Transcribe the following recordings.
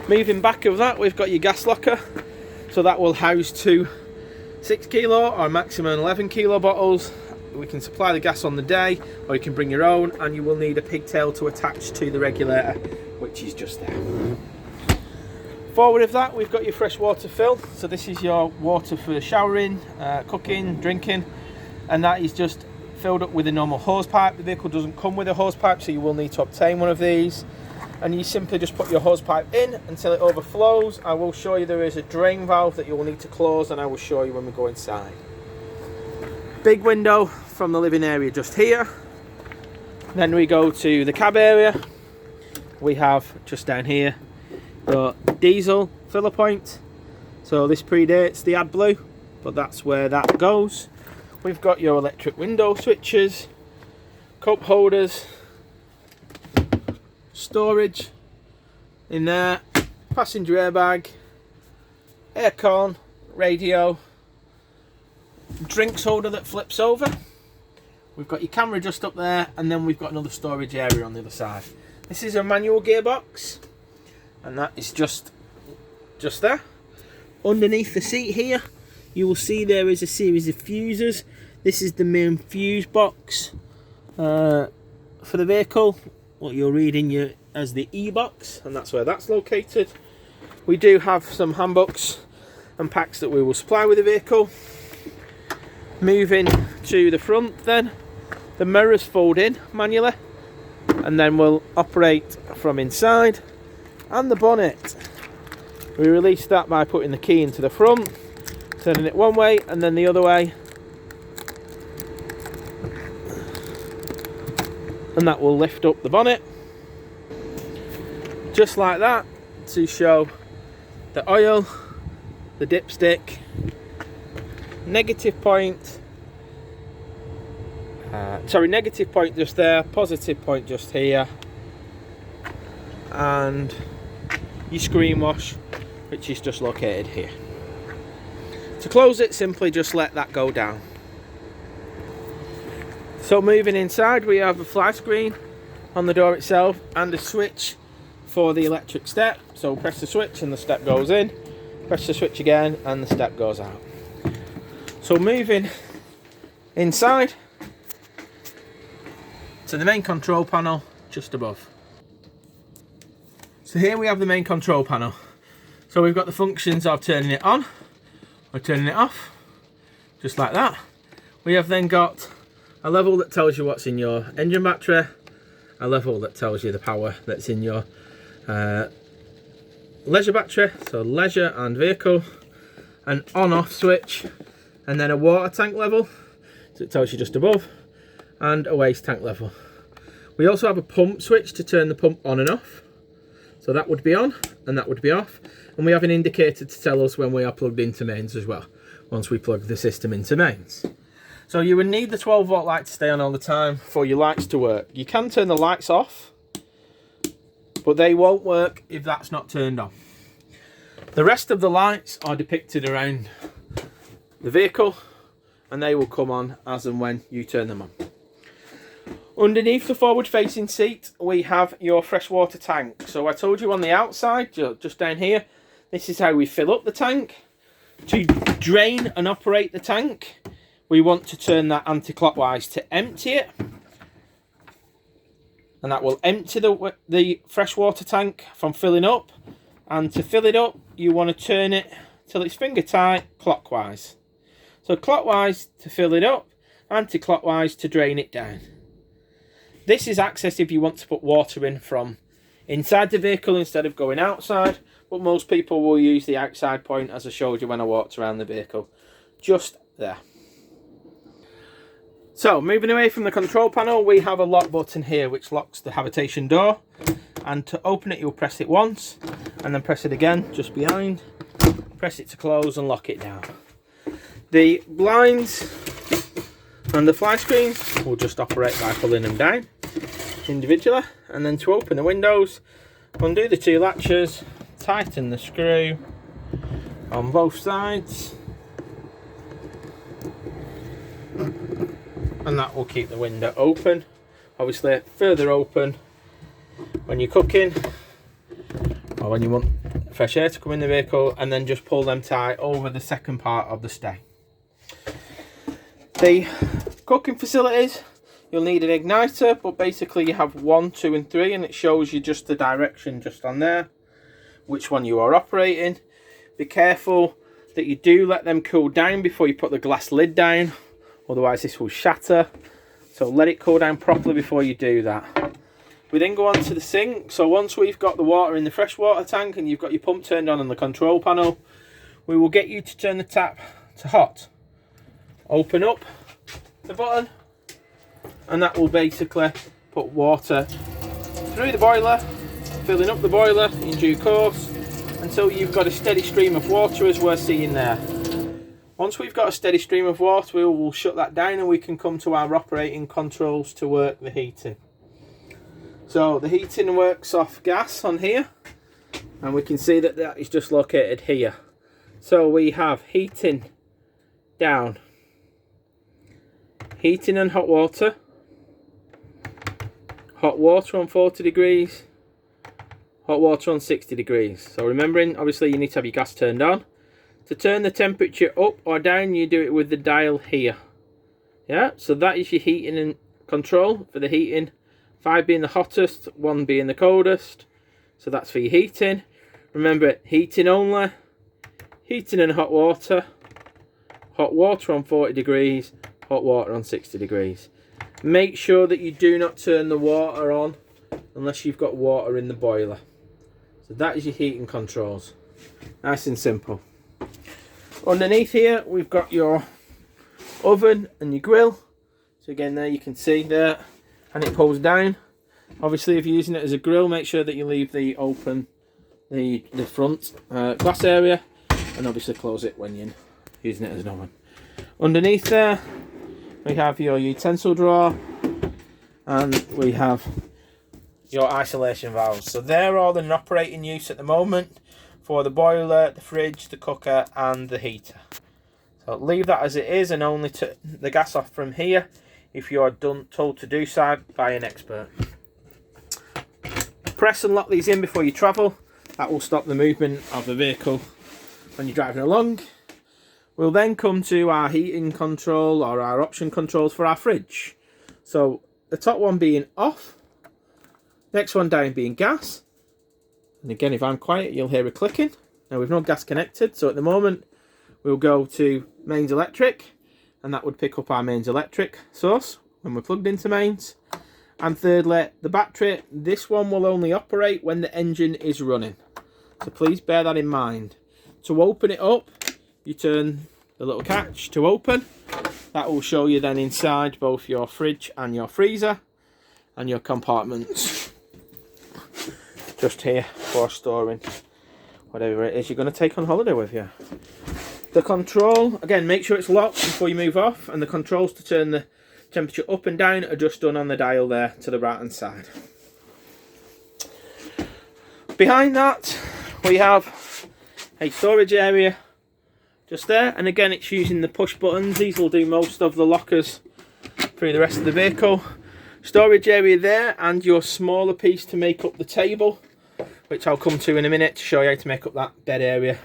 Moving back of that, we've got your gas locker. So that will house 2 6 kilo or maximum 11 kilo bottles. We can supply the gas on the day, or you can bring your own, and you will need a pigtail to attach to the regulator, which is just there. Forward of that, we've got your fresh water fill. So this is your water for showering, cooking, drinking, and that is just filled up with a normal hose pipe. The vehicle doesn't come with a hose pipe, so you will need to obtain one of these. And you simply just put your hose pipe in until it overflows. I will show you there is a drain valve that you will need to close, and I will show you when we go inside. Big window from the living area just here. Then we go to the cab area. We have just down here the diesel filler point. So this predates the AdBlue, but that's where that goes. We've got your electric window switches, cup holders, storage in there, passenger airbag, aircon, radio, drinks holder that flips over. We've got your camera just up there, and then we've got another storage area on the other side. This is a manual gearbox, and that is just there. Underneath the seat here, you will see there is a series of fuses. This is the main fuse box for the vehicle, what you're reading as the E-box, and that's where that's located. We do have some handbooks and packs that we will supply with the vehicle. Moving to the front then, the mirrors fold in manually, and then we'll operate from inside. And the bonnet, we release that by putting the key into the front, turning it one way and then the other way, and that will lift up the bonnet just like that, to show the oil, the dipstick, negative point just there, positive point just here, and your screen wash, which is just located here. To close it, simply just let that go down. So moving inside, we have a fly screen on the door itself and a switch for the electric step. So press the switch and the step goes in, press the switch again and the step goes out. So moving inside to the main control panel just above. So here we have the main control panel. So we've got the functions of turning it on or turning it off, just like that. We have then got a level that tells you what's in your engine battery, a level that tells you the power that's in your leisure battery, so leisure and vehicle, an on-off switch, and then a water tank level, so it tells you just above, and a waste tank level. We also have a pump switch to turn the pump on and off, so that would be on and that would be off, and we have an indicator to tell us when we are plugged into mains as well, once we plug the system into mains. So you would need the 12 volt light to stay on all the time for your lights to work. You can turn the lights off, but they won't work if that's not turned on. The rest of the lights are depicted around the vehicle, and they will come on as and when you turn them on. Underneath the forward facing seat, we have your freshwater tank. So I told you on the outside, just down here, this is how we fill up the tank. To drain and operate the tank, we want to turn that anti-clockwise to empty it. And that will empty the freshwater tank from filling up. And to fill it up, you want to turn it till it's finger tight clockwise. So clockwise to fill it up, anti-clockwise to drain it down. This is access if you want to put water in from inside the vehicle instead of going outside, but most people will use the outside point as I showed you when I walked around the vehicle. Just there. So moving away from the control panel, we have a lock button here which locks the habitation door, and to open it you'll press it once and then press it again just behind, press it to close and lock it down. The blinds and the fly screens will just operate by pulling them down individually, and then to open the windows, undo the two latches, tighten the screw on both sides, and that will keep the window open. Obviously further open when you're cooking or when you want fresh air to come in the vehicle, and then just pull them tight over the second part of the stay. The cooking facilities, you'll need an igniter, but basically you have 1, 2 and 3, and it shows you just the direction just on there, which one you are operating. Be careful that you do let them cool down before you put the glass lid down, otherwise this will shatter. So let it cool down properly before you do that. We then go on to the sink. So once we've got the water in the freshwater tank and you've got your pump turned on the control panel, we will get you to turn the tap to hot. Open up the button, and that will basically put water through the boiler, filling up the boiler in due course until you've got a steady stream of water, as we're seeing there. Once we've got a steady stream of water, we will shut that down and we can come to our operating controls to work the heating. So the heating works off gas on here, and we can see that that is just located here. So we have heating down, heating and hot water on 40 degrees, hot water on 60 degrees. So remembering, obviously you need to have your gas turned on. To turn the temperature up or down, you do it with the dial here. Yeah, so that is your heating and control for the heating. 5 being the hottest, 1 being the coldest. So that's for your heating. Remember, heating only, heating and hot water on 40 degrees, hot water on 60 degrees. Make sure that you do not turn the water on unless you've got water in the boiler. So that is your heating controls. Nice and simple. Underneath here, we've got your oven and your grill. So again, there you can see there, and it pulls down. Obviously, if you're using it as a grill, make sure that you leave the open, the front glass area, and obviously close it when you're using it as an oven. Underneath there, we have your utensil drawer, and we have your isolation valves. So they're all in operating use at the moment for the boiler, the fridge, the cooker, and the heater. So leave that as it is, and only turn the gas off from here if you are told to do so by an expert. Press and lock these in before you travel. That will stop the movement of the vehicle when you're driving along. We'll then come to our heating control, or our option controls for our fridge. So the top one being off, next one down being gas. And again, if I'm quiet, you'll hear a clicking. Now we've no gas connected, so at the moment we'll go to mains electric, and that would pick up our mains electric source when we're plugged into mains. And thirdly, the battery, this one will only operate when the engine is running. So please bear that in mind. To open it up, you turn the little catch to open. That will show you then inside both your fridge and your freezer and your compartments just here for storing whatever it is you're going to take on holiday with you. The control, again, make sure it's locked before you move off, and the controls to turn the temperature up and down are just done on the dial there to the right hand side. Behind that, we have a storage area just there, and again, it's using the push buttons. These will do most of the lockers through the rest of the vehicle. Storage area there, and your smaller piece to make up the table, which I'll come to in a minute to show you how to make up that bed area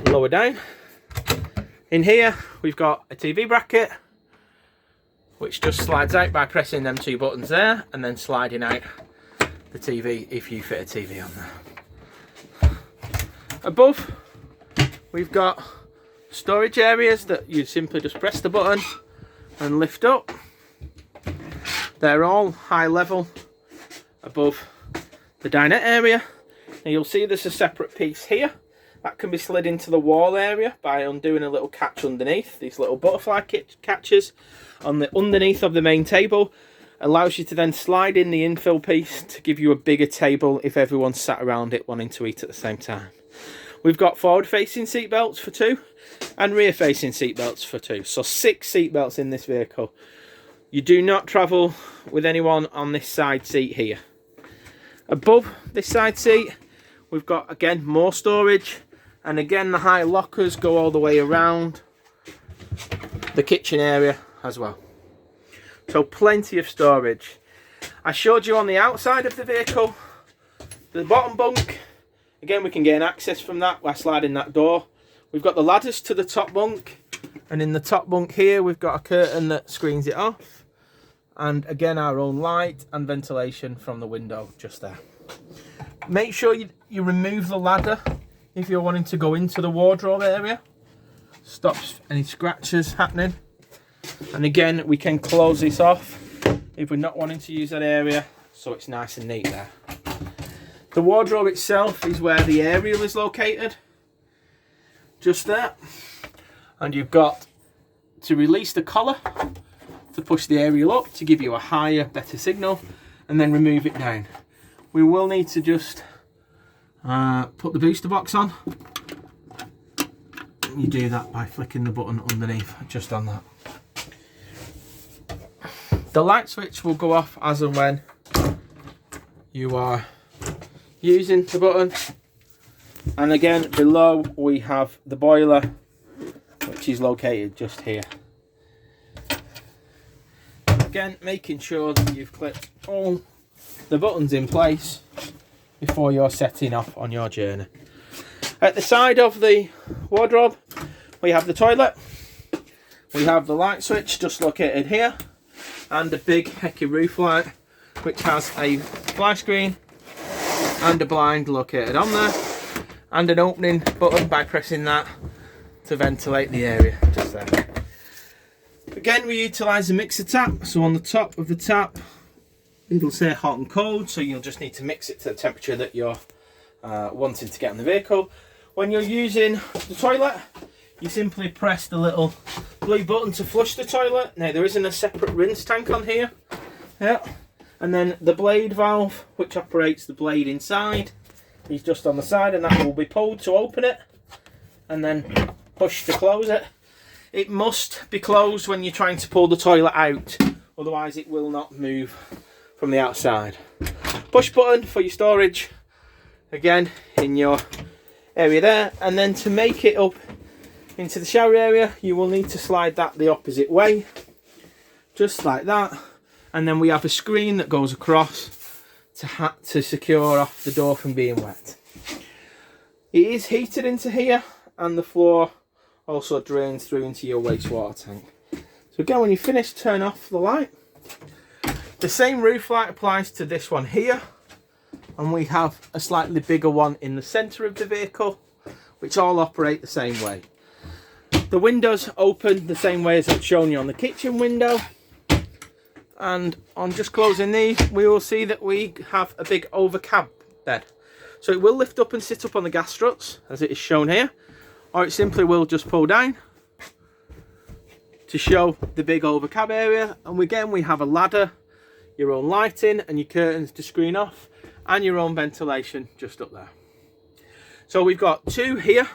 lower down. In here, we've got a TV bracket, which just slides out by pressing them 2 buttons there, and then sliding out the TV if you fit a TV on there. Above, we've got storage areas that you simply just press the button and lift up. They're all high level above the dinette area. Now you'll see there's a separate piece here that can be slid into the wall area by undoing a little catch underneath. These little butterfly catches on the underneath of the main table allows you to then slide in the infill piece to give you a bigger table if everyone's sat around it wanting to eat at the same time. We've got forward facing seat belts for 2 and rear facing seat belts for 2. So 6 seat belts in this vehicle. You do not travel with anyone on this side seat here. Above this side seat, we've got, again, more storage. And again, the high lockers go all the way around the kitchen area as well. So plenty of storage. I showed you on the outside of the vehicle, the bottom bunk Again, we can gain access from that by sliding that door. We've got the ladders to the top bunk, and in the top bunk here we've got a curtain that screens it off, and again our own light and ventilation from the window just there. Make sure you remove the ladder if you're wanting to go into the wardrobe area. Stops any scratches happening. And again, we can close this off if we're not wanting to use that area, so it's nice and neat there. The wardrobe itself is where the aerial is located, just there. And you've got to release the collar to push the aerial up to give you a higher, better signal, and then remove it down. We will need to just put the booster box on. You do that by flicking the button underneath, just on that. The light switch will go off as and when you are using the button. And again, below we have the boiler, which is located just here. Again, making sure that you've clipped all the buttons in place before you're setting off on your journey. At the side of the wardrobe, we have the toilet. We have the light switch just located here, and a big Heki roof light, which has a fly screen and a blind located on there, and an opening button by pressing that to ventilate the area just there. Again, we utilise the mixer tap, so on the top of the tap it'll say hot and cold, so you'll just need to mix it to the temperature that you're wanting to get in the vehicle. When you're using the toilet, you simply press the little blue button to flush the toilet. Now there isn't a separate rinse tank on here, yeah, and then the blade valve, which operates the blade inside, is just on the side, and that will be pulled to open it and then push to close it. It must be closed when you're trying to pull the toilet out, otherwise it will not move from the outside. Push button for your storage, again in your area there, and then to make it up into the shower area you will need to slide that the opposite way, just like that, and then we have a screen that goes across to secure off the door from being wet. It is heated into here, and the floor also drains through into your wastewater tank. So again, when you finish, turn off the light. The same roof light applies to this one here, and we have a slightly bigger one in the centre of the vehicle, which all operate the same way. The windows open the same way as I've shown you on the kitchen window, and on just closing these we will see that we have a big over cab bed. So it will lift up and sit up on the gas struts as it is shown here, or it simply will just pull down to show the big over cab area. And again, we have a ladder, your own lighting and your curtains to screen off, and your own ventilation just up there. So we've got two here,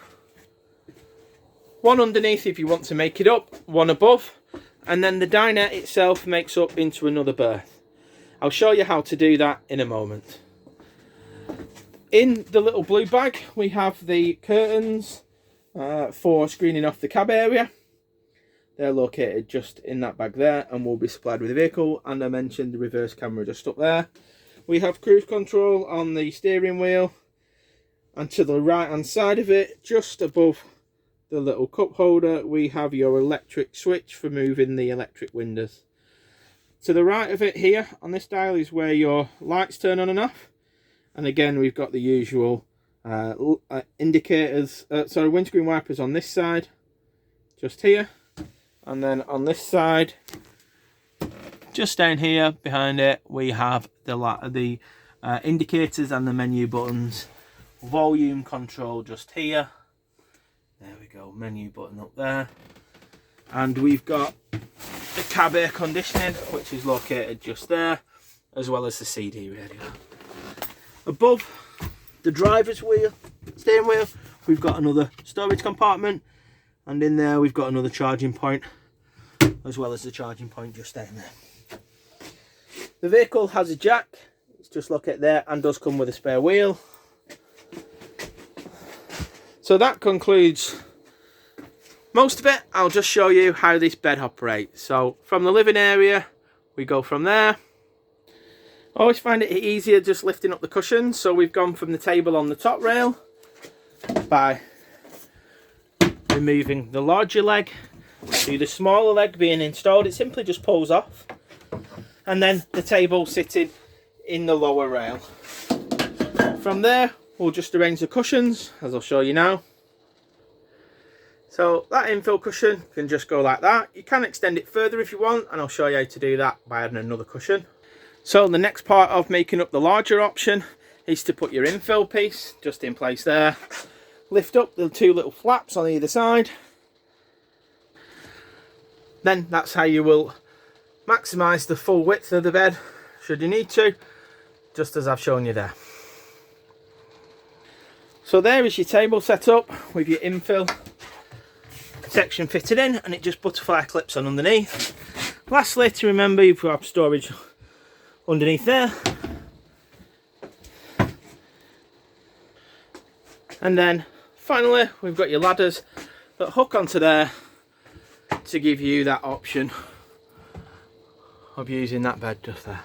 one underneath if you want to make it up, one above, and then the dinette itself makes up into another berth. I'll show you how to do that in a moment. In the little blue bag we have the curtains for screening off the cab area. They're located just in that bag there and will be supplied with the vehicle. And I mentioned the reverse camera just up there. We have cruise control on the steering wheel, and to the right hand side of it, just above the little cup holder, we have your electric switch for moving the electric windows. To the right of it here on this dial is where your lights turn on and off. And again, we've got the usual indicators, windscreen wipers on this side, just here. And then on this side, just down here behind it, we have the indicators and the menu buttons. Volume control just here. There we go, menu button up there. And we've got the cab air conditioning, which is located just there, as well as the CD radio. Above the driver's steering wheel, we've got another storage compartment. And in there we've got another charging point, as well as the charging point just down there. The vehicle has a jack, it's just located there, and does come with a spare wheel. So that concludes most of it. I'll just show you how this bed operates. So from the living area, we go from there, I always find it easier just lifting up the cushions, so we've gone from the table on the top rail by removing the larger leg to the smaller leg being installed. It simply just pulls off, and then the table sitting in the lower rail. From there we'll just arrange the cushions as I'll show you now. So that infill cushion can just go like that. You can extend it further if you want, and I'll show you how to do that by adding another cushion. So the next part of making up the larger option is to put your infill piece just in place there. Lift up the two little flaps on either side. Then that's how you will maximise the full width of the bed should you need to, just as I've shown you there. So there is your table set up with your infill section fitted in, and it just butterfly clips on underneath. Lastly, to remember, you've got storage underneath there, and then finally we've got your ladders that hook onto there to give you that option of using that bed just there.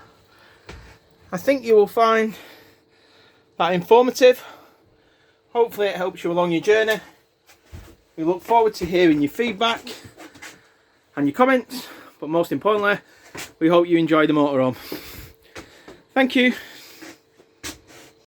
I think you will find that informative. Hopefully it helps you along your journey. We look forward to hearing your feedback and your comments, but most importantly, we hope you enjoy the motorhome. Thank you.